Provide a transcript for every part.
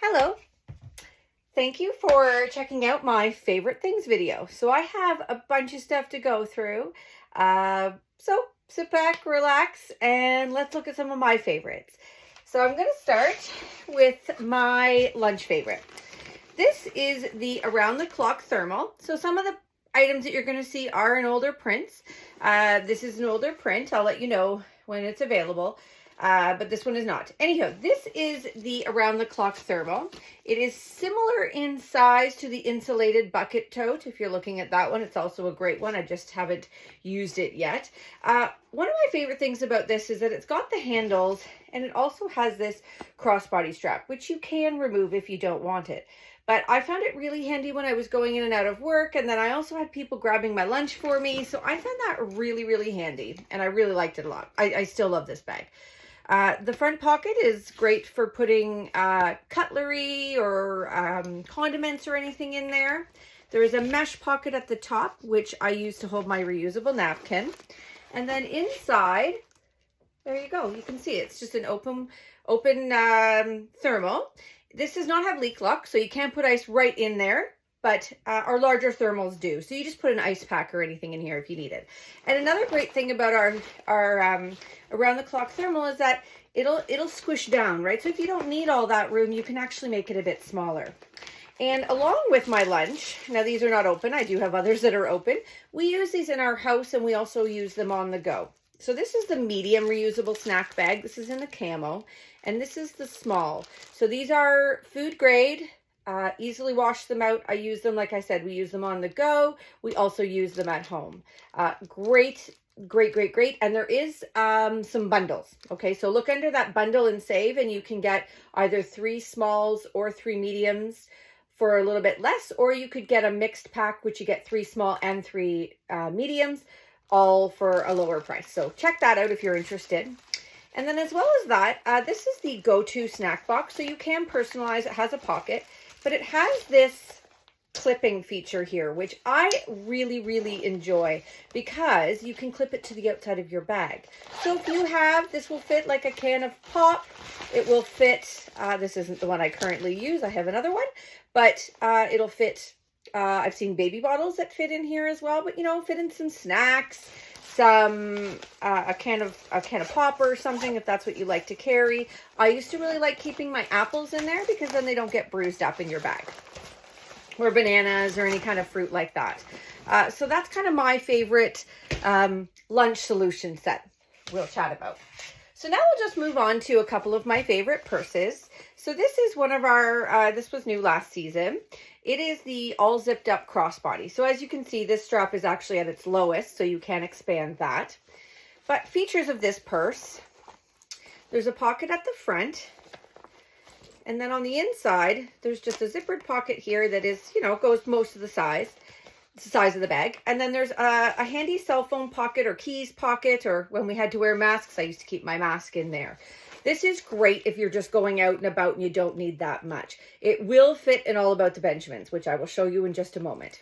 Hello. Thank you for checking out my favorite things video. So I have a bunch of stuff to go through. So sit back, relax, and let's look at some of my favorites. So I'm going to start with my lunch favorite. This is the Around the Clock Thermal. So some of the items that you're going to see are in older prints. This is an older print. I'll let you know when it's available. But this one is not. Anyhow, this is the Around the Clock Thermal. It is similar in size to the insulated bucket tote. If you're looking at that one, it's also a great one. I just haven't used it yet. One of my favorite things about this is that it's got the handles and it also has this crossbody strap, which you can remove if you don't want it. But I found it really handy when I was going in and out of work, and then I also had people grabbing my lunch for me, so I found that really, really handy, and I really liked it a lot. I still love this bag. The front pocket is great for putting cutlery or condiments or anything in there. There is a mesh pocket at the top, which I use to hold my reusable napkin. And then inside, there you go. You can see it's just an open thermal. This does not have leak lock, so you can't put ice right in there, but our larger thermals do. So you just put an ice pack or anything in here if you need it. And another great thing about our Around the Clock Thermal is that it'll squish down, right? So if you don't need all that room, you can actually make it a bit smaller. And along with my lunch, now these are not open. I do have others that are open. We use these in our house and we also use them on the go. So this is the medium reusable snack bag. This is in the camo, and this is the small. So these are food grade, easily wash them out. I use them, like I said, we use them on the go. We also use them at home. Great. And there is some bundles. Okay, so look under that bundle and save, and you can get either 3 smalls or 3 mediums for a little bit less, or you could get a mixed pack, which you get 3 small and 3 mediums, all for a lower price. So check that out if you're interested. And then as well as that, this is the go-to snack box. So you can personalize. It has a pocket, but it has this clipping feature here, which I really, really enjoy because you can clip it to the outside of your bag. So if you have, this will fit like a can of pop. It will fit, this isn't the one I currently use. I have another one, but it'll fit. I've seen baby bottles that fit in here as well, but you know, fit in some snacks, some a can of pop or something if that's what you like to carry. I used to really like keeping my apples in there because then they don't get bruised up in your bag, or bananas or any kind of fruit like that. So that's kind of my favorite lunch solution set we'll chat about. So now we'll just move on to a couple of my favorite purses. So this is one of our, this was new last season. It is the all zipped up crossbody. So as you can see, this strap is actually at its lowest, so you can expand that. But features of this purse, there's a pocket at the front. And then on the inside, there's just a zippered pocket here that is, you know, goes most of the size. It's the size of the bag. And then there's a handy cell phone pocket or keys pocket, or when we had to wear masks, I used to keep my mask in there. This is great if you're just going out and about and you don't need that much. It will fit in all about the Benjamins, which I will show you in just a moment.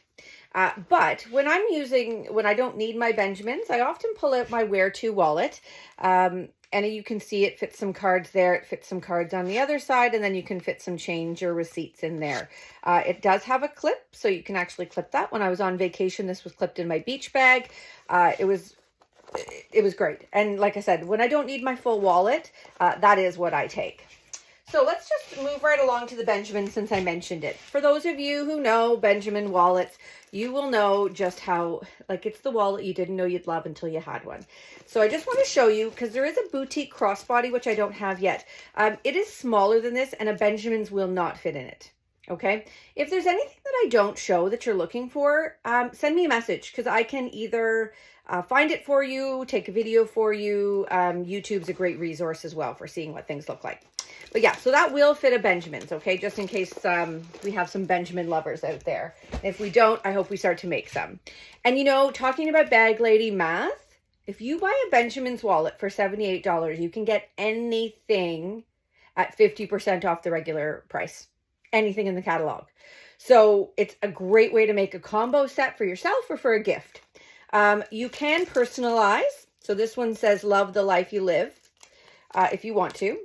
But when I don't need my Benjamins, I often pull out my Where To wallet. And you can see it fits some cards there. It fits some cards on the other side, and then you can fit some change or receipts in there. It does have a clip, so you can actually clip that. When I was on vacation, this was clipped in my beach bag. It was great. And like I said, when I don't need my full wallet, that is what I take. So let's just move right along to the Benjamin since I mentioned it. For those of you who know Benjamin wallets, you will know just how, like, it's the wallet you didn't know you'd love until you had one. So I just want to show you, because there is a boutique crossbody, which I don't have yet. It is smaller than this, and a Benjamin's will not fit in it. Okay. If there's anything that I don't show that you're looking for, send me a message, because I can either find it for you, take a video for you. YouTube's a great resource as well for seeing what things look like. But yeah, so that will fit a Benjamin's, okay? Just in case we have some Benjamin lovers out there. If we don't, I hope we start to make some. And you know, talking about bag lady math, if you buy a Benjamin's wallet for $78, you can get anything at 50% off the regular price. Anything in the catalog. So it's a great way to make a combo set for yourself or for a gift. You can personalize. So this one says, love the life you live, if you want to.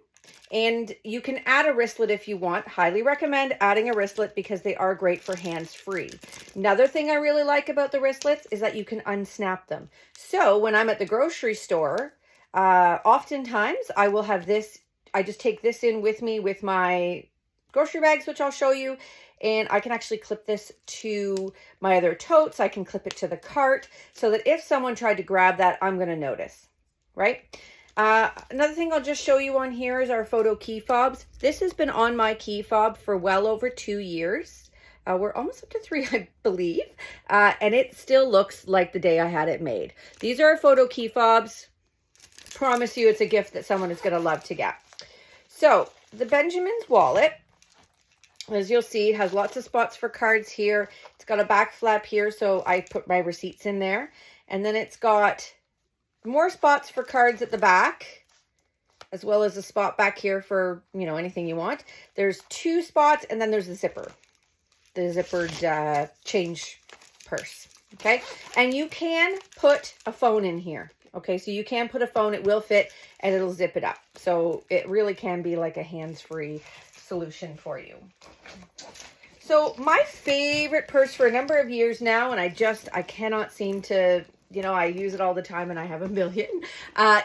And you can add a wristlet if you want. Highly recommend adding a wristlet because they are great for hands-free. Another thing I really like about the wristlets is that you can unsnap them. So when I'm at the grocery store, oftentimes I will have this, I just take this in with me with my grocery bags, which I'll show you. And I can actually clip this to my other totes. I can clip it to the cart so that if someone tried to grab that, I'm going to notice, right? Another thing I'll just show you on here is our photo key fobs. This has been on my key fob for well over 2 years. We're almost up to 3, I believe. And it still looks like the day I had it made. These are our photo key fobs. Promise you it's a gift that someone is going to love to get. So the Benjamin's wallet, as you'll see, has lots of spots for cards here. It's got a back flap here, so I put my receipts in there. And then it's got more spots for cards at the back, as well as a spot back here for, you know, anything you want. There's 2 spots, and then there's the zipper, the zippered change purse, okay? And you can put a phone in here, okay? So you can put a phone, it will fit, and it'll zip it up. So it really can be like a hands-free solution for you. So my favorite purse for a number of years now, and I cannot seem to, you know, I use it all the time and I have a million,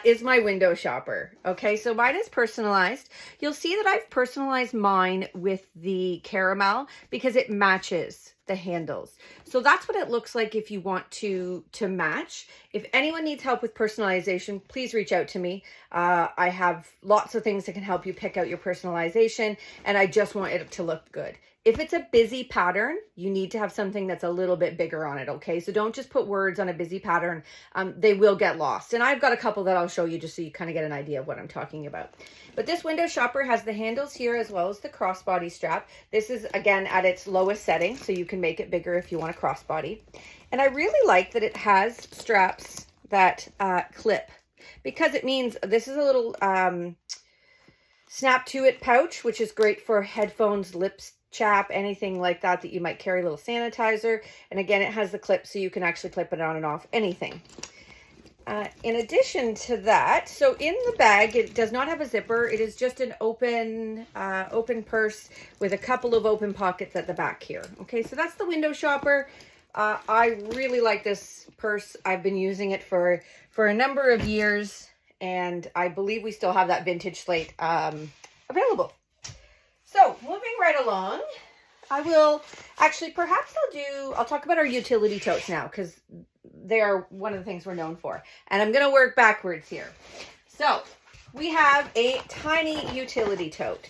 is my window shopper. Okay, so mine is personalized. You'll see that I've personalized mine with the caramel because it matches the handles. So that's what it looks like if you want to match. If anyone needs help with personalization, please reach out to me. I have lots of things that can help you pick out your personalization, and I just want it to look good. If it's a busy pattern, you need to have something that's a little bit bigger on it, okay? So don't just put words on a busy pattern. They will get lost. And I've got a couple that I'll show you just so you kind of get an idea of what I'm talking about. But this window shopper has the handles here as well as the crossbody strap. This is, again, at its lowest setting, so you can make it bigger if you want a crossbody. And I really like that it has straps that clip, because it means this is a little snap to it pouch, which is great for headphones, lips, chap, anything like that you might carry, a little sanitizer. And again, it has the clip so you can actually clip it on and off anything. In addition to that, so in the bag, it does not have a zipper. It is just an open purse with a couple of open pockets at the back here. Okay, so that's the window shopper. I really like this purse. I've been using it for a number of years, and I believe we still have that vintage slate available. So moving right along, I will actually, perhaps I'll talk about our utility totes now, because they are one of the things we're known for. And I'm going to work backwards here. So we have a tiny utility tote.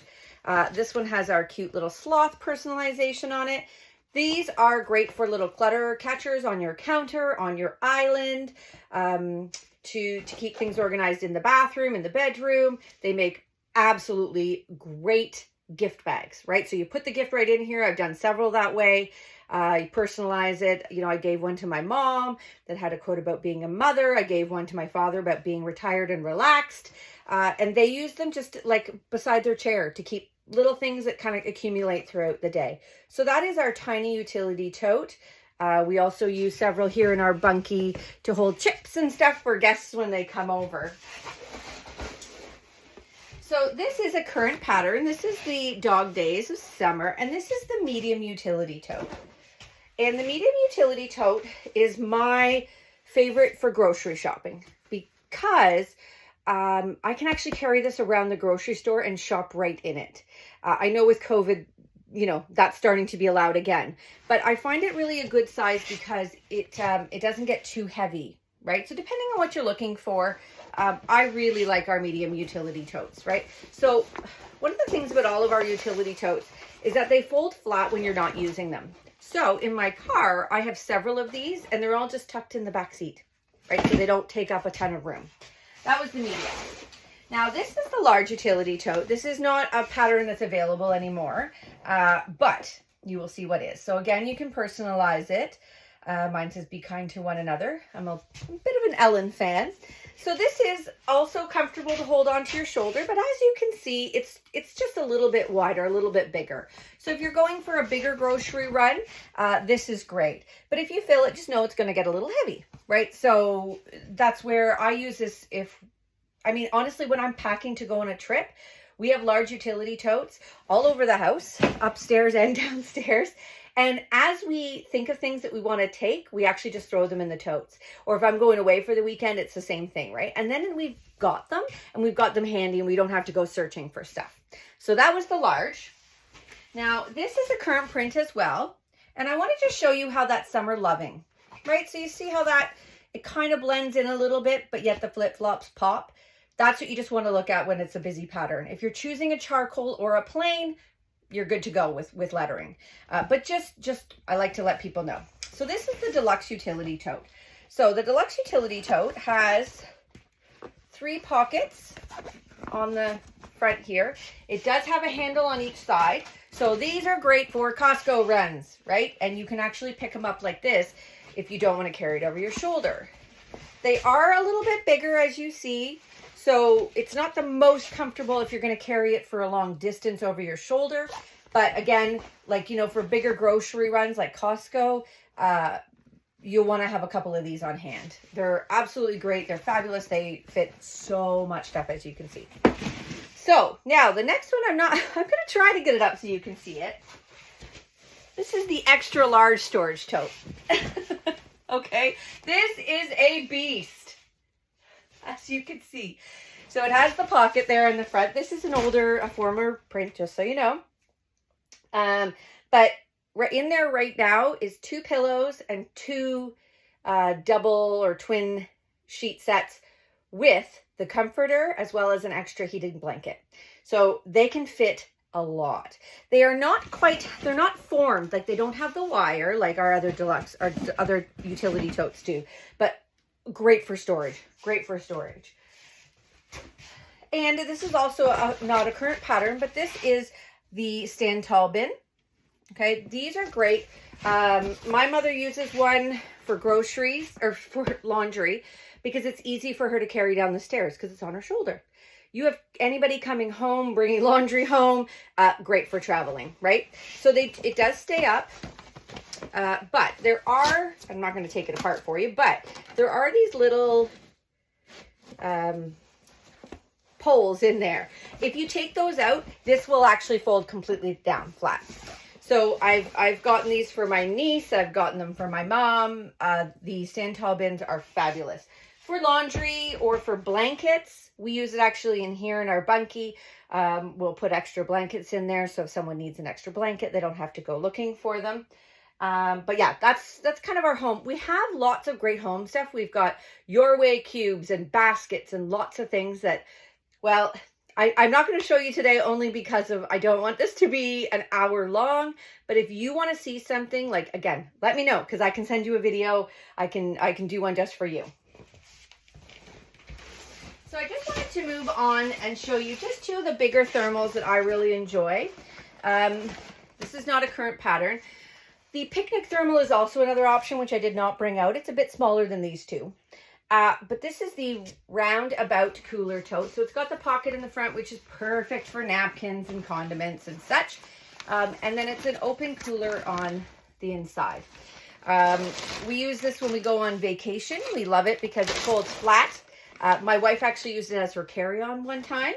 This one has our cute little sloth personalization on it. These are great for little clutter catchers on your counter, on your island, to keep things organized in the bathroom, in the bedroom. They make absolutely great gift bags, right? So you put the gift right in here. I've done several that way. You personalize it. You know, I gave one to my mom that had a quote about being a mother. I gave one to my father about being retired and relaxed. And they use them just like beside their chair to keep little things that kind of accumulate throughout the day. So that is our tiny utility tote. We also use several here in our bunkie to hold chips and stuff for guests when they come over. So this is a current pattern. This is the Dog Days of Summer, and this is the medium utility tote. And the medium utility tote is my favorite for grocery shopping because I can actually carry this around the grocery store and shop right in it. I know with COVID, you know, that's starting to be allowed again, but I find it really a good size because it doesn't get too heavy, right? So depending on what you're looking for, I really like our medium utility totes, right? So one of the things about all of our utility totes is that they fold flat when you're not using them. So in my car, I have several of these and they're all just tucked in the back seat, right? So they don't take up a ton of room. That was the medium. Now this is the large utility tote. This is not a pattern that's available anymore, but you will see what is. So again, you can personalize it. Mine says be kind to one another. I'm a bit of an Ellen fan. So this is also comfortable to hold onto your shoulder, but as you can see, it's just a little bit wider, a little bit bigger. So if you're going for a bigger grocery run, this is great. But if you fill it, just know it's going to get a little heavy, right? So that's where I use this honestly, when I'm packing to go on a trip, We have large utility totes all over the house, upstairs and downstairs. And as we think of things that we want to take, we actually just throw them in the totes. Or if I'm going away for the weekend, it's the same thing, right? And then we've got them, and we've got them handy, and we don't have to go searching for stuff. So that was the large. Now, this is a current print as well. And I want to just show you how that's summer loving, right? So you see how that, it kind of blends in a little bit, but yet the flip-flops pop. That's what you just want to look at when it's a busy pattern. If you're choosing a charcoal or a plain, you're good to go with lettering. But just I like to let people know. So this is the Deluxe Utility Tote. So the Deluxe Utility Tote has 3 pockets on the front here. It does have a handle on each side. So these are great for Costco runs, right? And you can actually pick them up like this if you don't want to carry it over your shoulder. They are a little bit bigger, as you see. So it's not the most comfortable if you're going to carry it for a long distance over your shoulder. But again, like, you know, for bigger grocery runs like Costco, you'll want to have a couple of these on hand. They're absolutely great. They're fabulous. They fit so much stuff, as you can see. So now the next one, I'm going to try to get it up so you can see it. This is the extra large storage tote. Okay. This is a beast, as you can see. So it has the pocket there in the front. This is a former print, just so you know. But right in there right now is 2 pillows and 2 double or twin sheet sets with the comforter as well as an extra heated blanket. So they can fit a lot. They are they're not formed, like they don't have the wire like our other Deluxe, our other utility totes do, but great for storage, And this is also not a current pattern, but this is the stand tall bin. Okay, these are great. My mother uses one for groceries or for laundry because it's easy for her to carry down the stairs because it's on her shoulder. You have anybody coming home, bringing laundry home, great for traveling, right? So it does stay up, but there are, I'm not going to take it apart for you, but there are these little poles in there. If you take those out, this will actually fold completely down flat. So I've gotten these for my niece. I've gotten them for my mom. The stand tall bins are fabulous. For laundry or for blankets, we use it actually in here in our bunkie. We'll put extra blankets in there. So if someone needs an extra blanket, they don't have to go looking for them. But yeah, that's kind of our home. We have lots of great home stuff. We've got Your Way cubes and baskets and lots of things that, well, I'm not going to show you today only because I don't want this to be an hour long, but if you want to see something, like, again, let me know because I can send you a video. I can do one just for you. So I just wanted to move on and show you just 2 of the bigger thermals that I really enjoy. This is not a current pattern. The picnic thermal is also another option, which I did not bring out. It's a bit smaller than these 2. But this is the roundabout cooler tote. So it's got the pocket in the front, which is perfect for napkins and condiments and such. And then it's an open cooler on the inside. We use this when we go on vacation. We love it because it folds flat. My wife actually used it as her carry-on one time.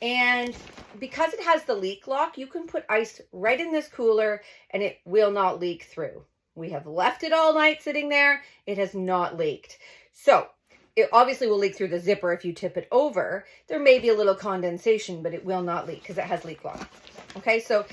And because it has the leak lock, you can put ice right in this cooler and it will not leak through. We have left it all night sitting there. It has not leaked. So it obviously will leak through the zipper if you tip it over. There may be a little condensation, but it will not leak because it has leak lock. Okay, so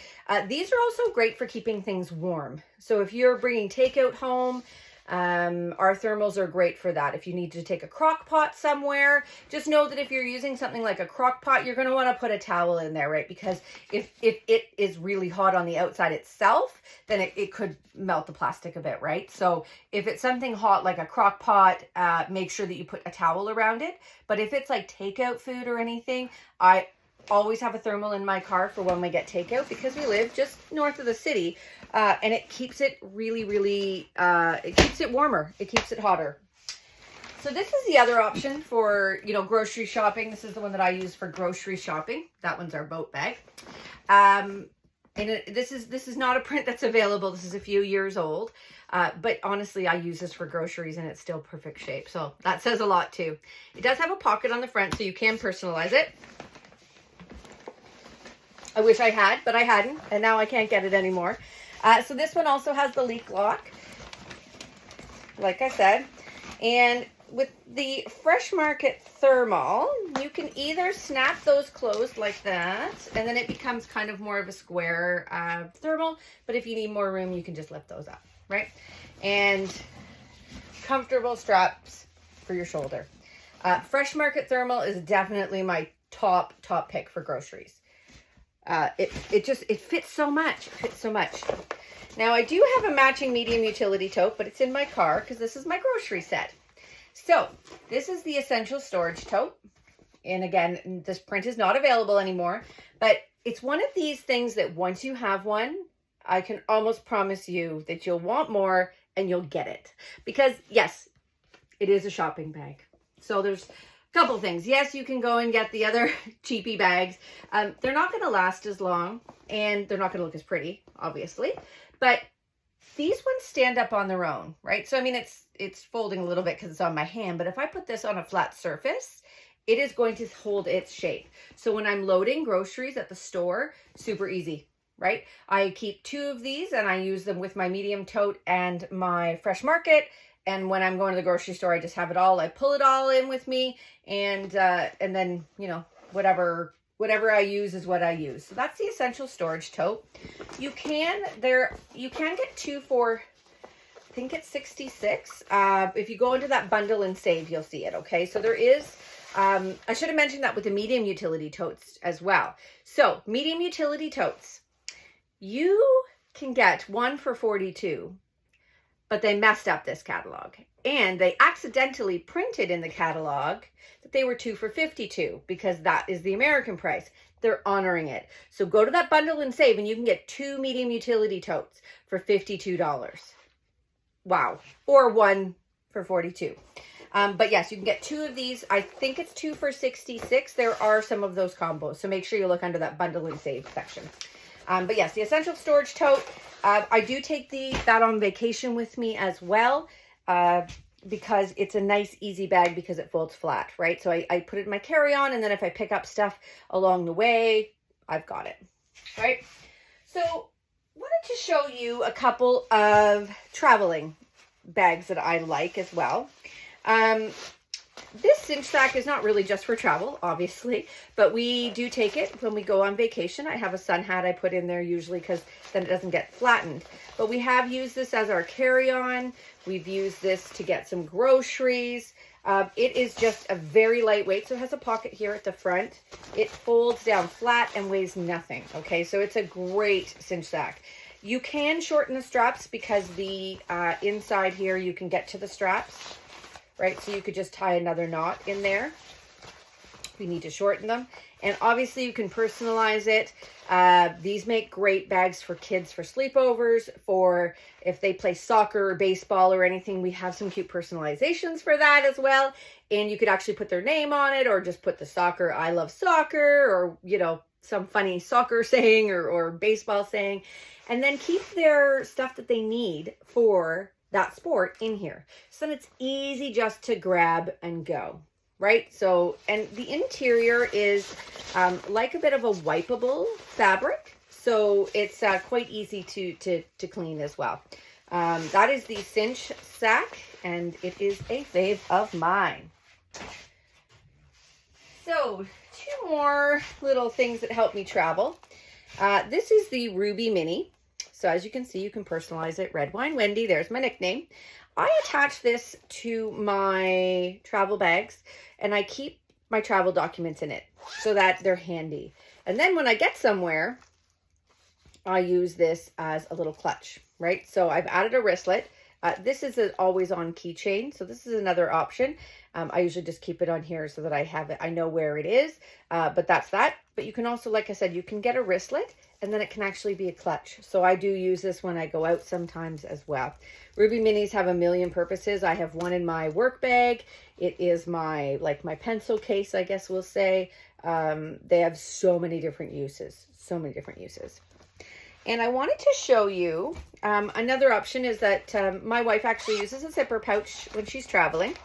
these are also great for keeping things warm. So if you're bringing takeout home, our thermals are great for that. If you need to take a crock pot somewhere, just know that if you're using something like a crock pot, you're going to want to put a towel in there, right? Because if it is really hot on the outside itself, then it could melt the plastic a bit, right? So if it's something hot like a crock pot, make sure that you put a towel around it. But if it's like takeout food or anything, I always have a thermal in my car for when we get takeout because we live just north of the city. And it keeps it really, it keeps it warmer. It keeps it hotter. So this is the other option for, grocery shopping. This is the one that I use for grocery shopping. That one's our boat bag. And this is not a print that's available. This is a few years old. But honestly, I use this for groceries and it's still perfect shape. So that says a lot too. It does have a pocket on the front so you can personalize it. I wish I had, but I hadn't, and now I can't get it anymore. So this one also has the leak lock, like I said. And with the Fresh Market Thermal, you can either snap those closed like that, and then it becomes kind of more of a square thermal. But if you need more room, you can just lift those up, right? And comfortable straps for your shoulder. Fresh Market Thermal is definitely my top pick for groceries. It fits so much. It fits so much. Now I do have a matching medium utility tote, but it's in my car because this is my grocery set. So this is the Essential Storage Tote. And again, this print is not available anymore, but it's one of these things that once you have one, I can almost promise you that you'll want more and you'll get it. Because yes, it is a shopping bag. So there's a couple things. Yes, you can go and get the other cheapy bags. They're not going to last as long and they're not going to look as pretty, obviously. But these ones stand up on their own, right? So, I mean, it's folding a little bit because it's on my hand, but if I put this on a flat surface, it is going to hold its shape. So when I'm loading groceries at the store, super easy, right? I keep 2 of these and I use them with my medium tote and my Fresh Market. And when I'm going to the grocery store, I just have it all. I pull it all in with me, and then, you know, whatever I use is what I use. So that's the Essential Storage Tote. You can get 2 for, I think it's $66. If you go into that bundle and save, you'll see it. Okay, so there is. I should have mentioned that with the medium utility totes as well. So medium utility totes, you can get 1 for $42. But they messed up this catalog and they accidentally printed in the catalog that they were 2 for $52 because that is the American price. They're honoring it. So go to that bundle and save and you can get 2 medium utility totes for $52. Wow. Or 1 for $42. But yes, you can get 2 of these. I think it's 2 for $66. There are some of those combos. So make sure you look under that bundle and save section. But yes, the Essential Storage Tote. I do take that on vacation with me as well because it's a nice, easy bag because it folds flat, right? So I put it in my carry-on, and then if I pick up stuff along the way, I've got it, right? So I wanted to show you a couple of traveling bags that I like as well. This cinch sack is not really just for travel, obviously, but we do take it when we go on vacation. I have a sun hat I put in there usually because then it doesn't get flattened. But we have used this as our carry-on. We've used this to get some groceries. It is just a very lightweight, so it has a pocket here at the front. It folds down flat and weighs nothing, okay? So it's a great cinch sack. You can shorten the straps because the inside here you can get to the straps. Right, so you could just tie another knot in there. We need to shorten them. And obviously you can personalize it. These make great bags for kids for sleepovers, for if they play soccer or baseball or anything. We have some cute personalizations for that as well. And you could actually put their name on it or just put the soccer, I love soccer, or, you know, some funny soccer saying or baseball saying. And then keep their stuff that they need for that sport in here. So then it's easy just to grab and go, right? So, and the interior is like a bit of a wipeable fabric. So it's quite easy to clean as well. That is the cinch sack and it is a fave of mine. So 2 more little things that help me travel. This is the Ruby Mini. So as you can see, you can personalize it. Red Wine Wendy, there's my nickname. I attach this to my travel bags and I keep my travel documents in it so that they're handy. And then when I get somewhere, I use this as a little clutch, right? So I've added a wristlet. This is an always on keychain. So this is another option. I usually just keep it on here so that I have it. I know where it is, but that's that. But you can also, like I said, you can get a wristlet and then it can actually be a clutch. So I do use this when I go out sometimes as well. Ruby Minis have a million purposes. I have one in my work bag. It is my, like my pencil case, I guess we'll say. They have so many different uses, And I wanted to show you, another option is that my wife actually uses a zipper pouch when she's traveling.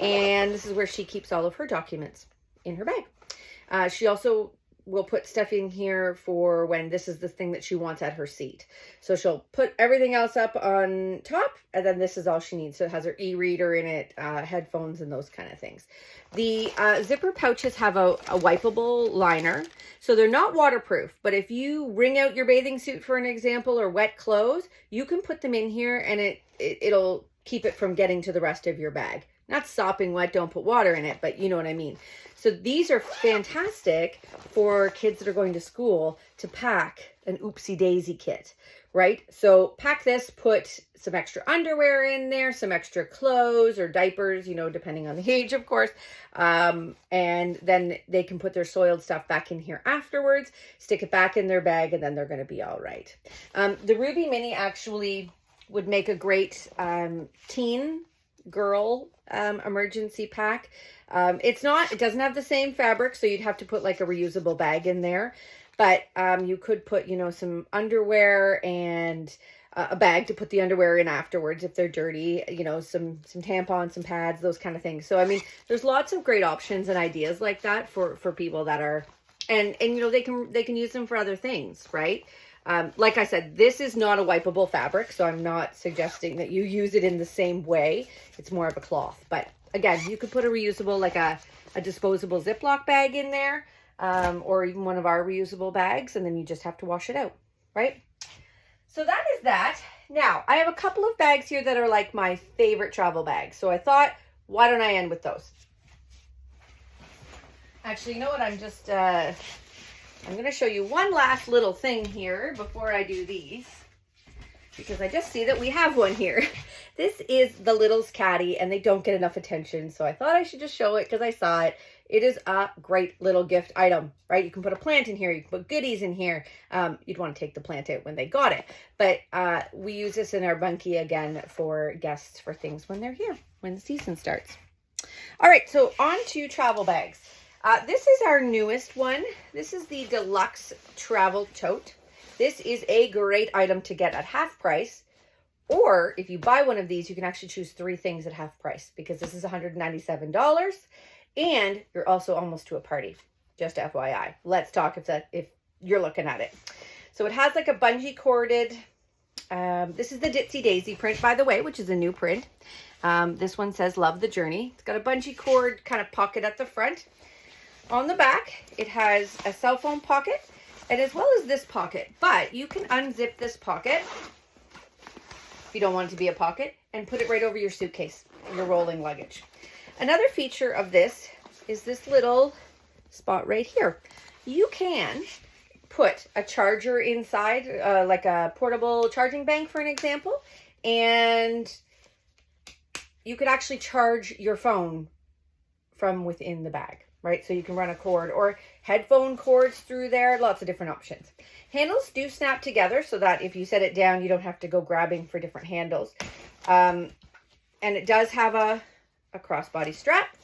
And this is where she keeps all of her documents in her bag. She also will put stuff in here for when this is the thing that she wants at her seat. So she'll put everything else up on top, and then this is all she needs. So it has her e-reader in it, headphones, and those kind of things. The zipper pouches have a wipeable liner. So they're not waterproof, but if you wring out your bathing suit, for an example, or wet clothes, you can put them in here and it'll keep it from getting to the rest of your bag. Not sopping wet, don't put water in it, but you know what I mean. So these are fantastic for kids that are going to school to pack an oopsie daisy kit, right? So pack this, put some extra underwear in there, some extra clothes or diapers, you know, depending on the age, of course. And then they can put their soiled stuff back in here afterwards, stick it back in their bag, and then they're going to be all right. The Ruby Mini actually would make a great teen girl emergency pack. It doesn't have the same fabric, so you'd have to put like a reusable bag in there. But you could put, you know, some underwear and a bag to put the underwear in afterwards if they're dirty, you know, some tampons, some pads, those kind of things. So, I mean, there's lots of great options and ideas like that for people that are, and you know, they can use them for other things, right? Like I said, this is not a wipeable fabric, so I'm not suggesting that you use it in the same way. It's more of a cloth. But again, you could put a reusable, like a disposable Ziploc bag in there, or even one of our reusable bags, and then you just have to wash it out, right? So that is that. Now, I have a couple of bags here that are like my favorite travel bags. So I thought, why don't I end with those? Actually, you know what? I'm going to show you one last little thing here before I do these, because I just see that we have one here. This is the Little's Caddy, and they don't get enough attention, so I thought I should just show it because I saw it. It is a great little gift item, right? You can put a plant in here. You can put goodies in here. You'd want to take the plant out when they got it. But we use this in our bunkie again for guests for things when they're here, when the season starts. All right, so on to travel bags. This is our newest one. This is the Deluxe Travel Tote. This is a great item to get at half price. Or if you buy one of these, you can actually choose 3 things at half price, because this is $197. And you're also almost to a party, just FYI. Let's talk if you're looking at it. So it has like a bungee corded, this is the Ditsy Daisy print, by the way, which is a new print. This one says, love the journey. It's got a bungee cord kind of pocket at the front. On the back, it has a cell phone pocket, and as well as this pocket. But you can unzip this pocket, if you don't want it to be a pocket, and put it right over your suitcase, your rolling luggage. Another feature of this is this little spot right here. You can put a charger inside, like a portable charging bank, for an example, and you could actually charge your phone from within the bag, right? So you can run a cord or headphone cords through there, lots of different options. Handles do snap together so that if you set it down, you don't have to go grabbing for different handles. And it does have a crossbody strap.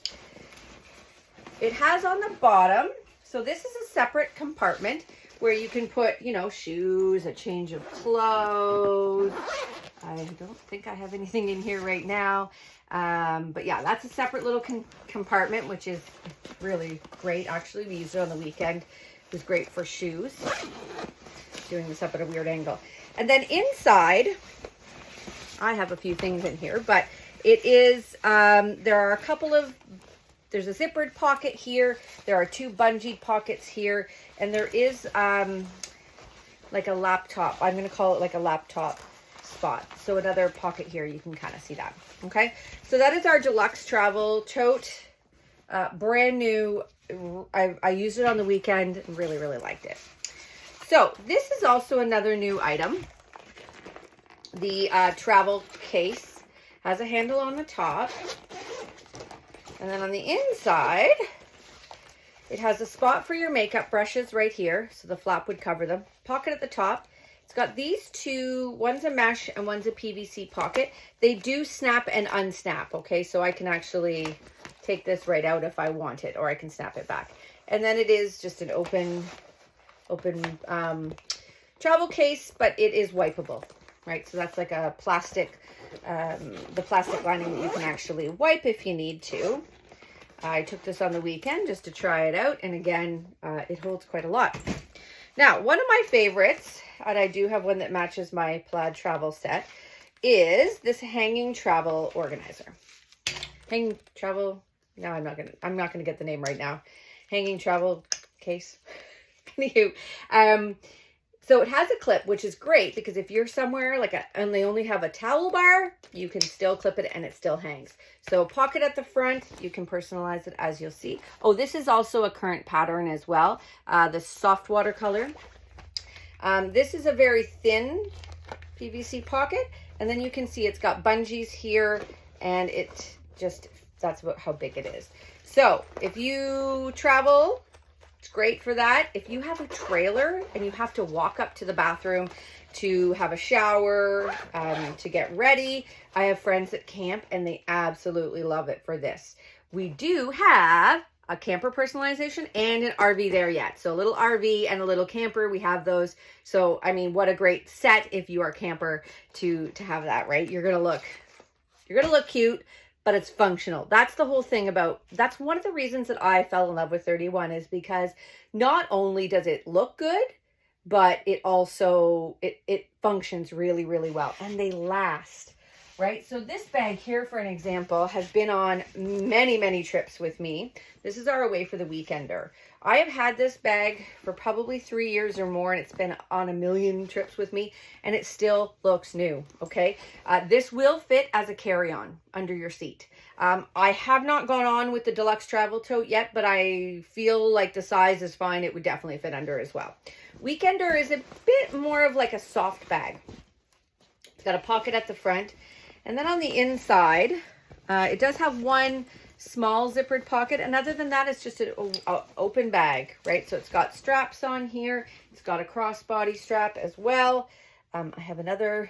It has on the bottom, so this is a separate compartment where you can put, you know, shoes, a change of clothes. I don't think I have anything in here right now. But yeah, that's a separate little compartment, which is really great. Actually, we used it on the weekend. It was great for shoes. Doing this up at a weird angle. And then inside, I have a few things in here, but it is, there are a couple of, there's a zippered pocket here. There are 2 bungee pockets here. And there is like a laptop. I'm going to call it like a laptop spot. So another pocket here. You can kind of see that. Okay. So that is our Deluxe Travel Tote. Brand new. I used it on the weekend. Really, really liked it. So this is also another new item. The travel case. Has a handle on the top, and then on the inside, it has a spot for your makeup brushes right here, so the flap would cover them. Pocket at the top. It's got these 2, one's a mesh and one's a PVC pocket. They do snap and unsnap, okay? So I can actually take this right out if I want it, or I can snap it back. And then it is just an open travel case, but it is wipeable, right? So that's like a plastic, the plastic lining that you can actually wipe if you need to. I took this on the weekend just to try it out. And again, it holds quite a lot. Now, one of my favorites, and I do have one that matches my plaid travel set, is this hanging travel organizer. Hanging travel, no, I'm not gonna get the name right now. Hanging travel case. Anywho, so it has a clip, which is great because if you're somewhere and they only have a towel bar, you can still clip it and it still hangs. So pocket at the front, you can personalize it as you'll see. Oh, this is also a current pattern as well. The soft watercolor. This is a very thin PVC pocket. And then you can see it's got bungees here and that's about how big it is. So if you travel, it's great for that. If you have a trailer and you have to walk up to the bathroom to have a shower, to get ready, I have friends that camp and they absolutely love it for this. We do have a camper personalization and an RV there yet. So a little RV and a little camper, we have those. So, I mean, what a great set if you are a camper to have that, right? You're going to look cute, but it's functional. That's the whole thing that's one of the reasons that I fell in love with 31 is because not only does it look good, but it also, it functions really, really well and they last, right? So this bag here, for an example, has been on many, many trips with me. This is our Away for the Weekender. I have had this bag for probably 3 years or more, and it's been on a million trips with me, and it still looks new, okay? This will fit as a carry-on under your seat. I have not gone on with the Deluxe Travel Tote yet, but I feel like the size is fine. It would definitely fit under as well. Weekender is a bit more of like a soft bag. It's got a pocket at the front, and then on the inside, it does have one small zippered pocket, and other than that, it's just an open bag, right? So it's got straps on here. It's got a crossbody strap as well. I have another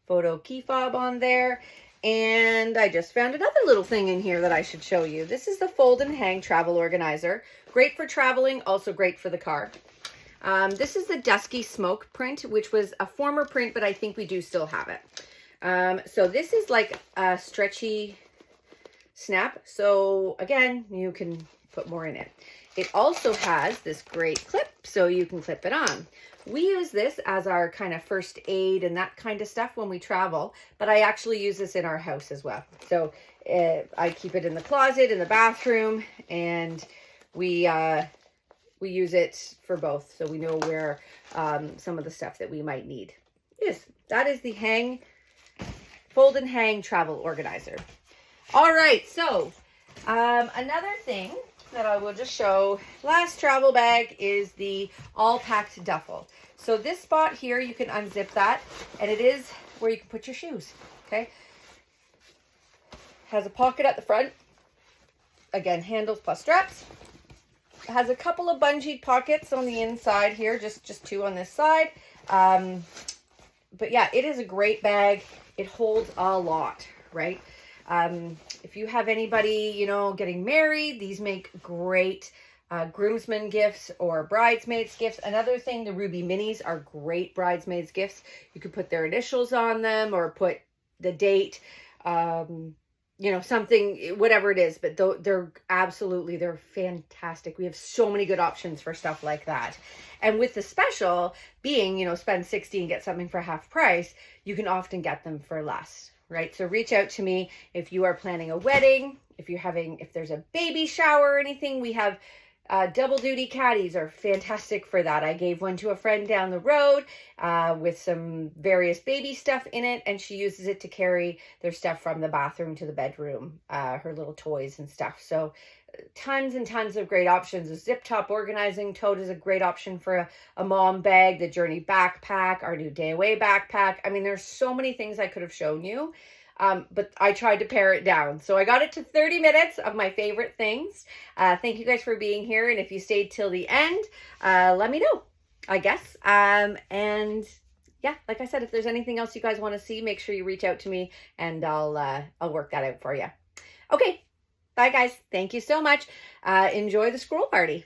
photo key fob on there, and I just found another little thing in here that I should show you. This is the fold and hang travel organizer. Great for traveling, also great for the car. This is the Dusky Smoke print, which was a former print, but I think we do still have it. So this is like a stretchy snap. So again, you can put more in it. It also has this great clip, so you can clip it on. We use this as our kind of first aid and that kind of stuff when we travel, but I actually use this in our house as well. So I keep it in the closet, in the bathroom, and we use it for both, so we know where some of the stuff that we might need. Yes, that is the fold and hang travel organizer. All right, so another thing that I will just show, last travel bag, is the all packed duffel. So this spot here, you can unzip that, and it is where you can put your shoes, okay? Has a pocket at the front. Again, handles plus straps. It has a couple of bungee pockets on the inside here, just two on this side. But yeah, it is a great bag. It holds a lot, right? If you have anybody, you know, getting married, these make great groomsmen gifts or bridesmaids gifts. Another thing, the Ruby Minis are great bridesmaids gifts. You could put their initials on them or put the date, you know, something, whatever it is, but they're fantastic. We have so many good options for stuff like that. And with the special being, you know, spend $60 and get something for half price, you can often get them for less, right? So reach out to me if you are planning a wedding, if there's a baby shower or anything. We have double duty caddies are fantastic for that. I gave one to a friend down the road with some various baby stuff in it, and she uses it to carry their stuff from the bathroom to the bedroom, her little toys and stuff. So tons and tons of great options. A zip top organizing tote is a great option for a mom bag, the Journey backpack, our new day away backpack. I mean, there's so many things I could have shown you. But I tried to pare it down. So I got it to 30 minutes of my favorite things. Thank you guys for being here. And if you stayed till the end, let me know, I guess. And yeah, like I said, if there's anything else you guys want to see, make sure you reach out to me and I'll work that out for you. Okay. Bye guys. Thank you so much. Enjoy the scroll party.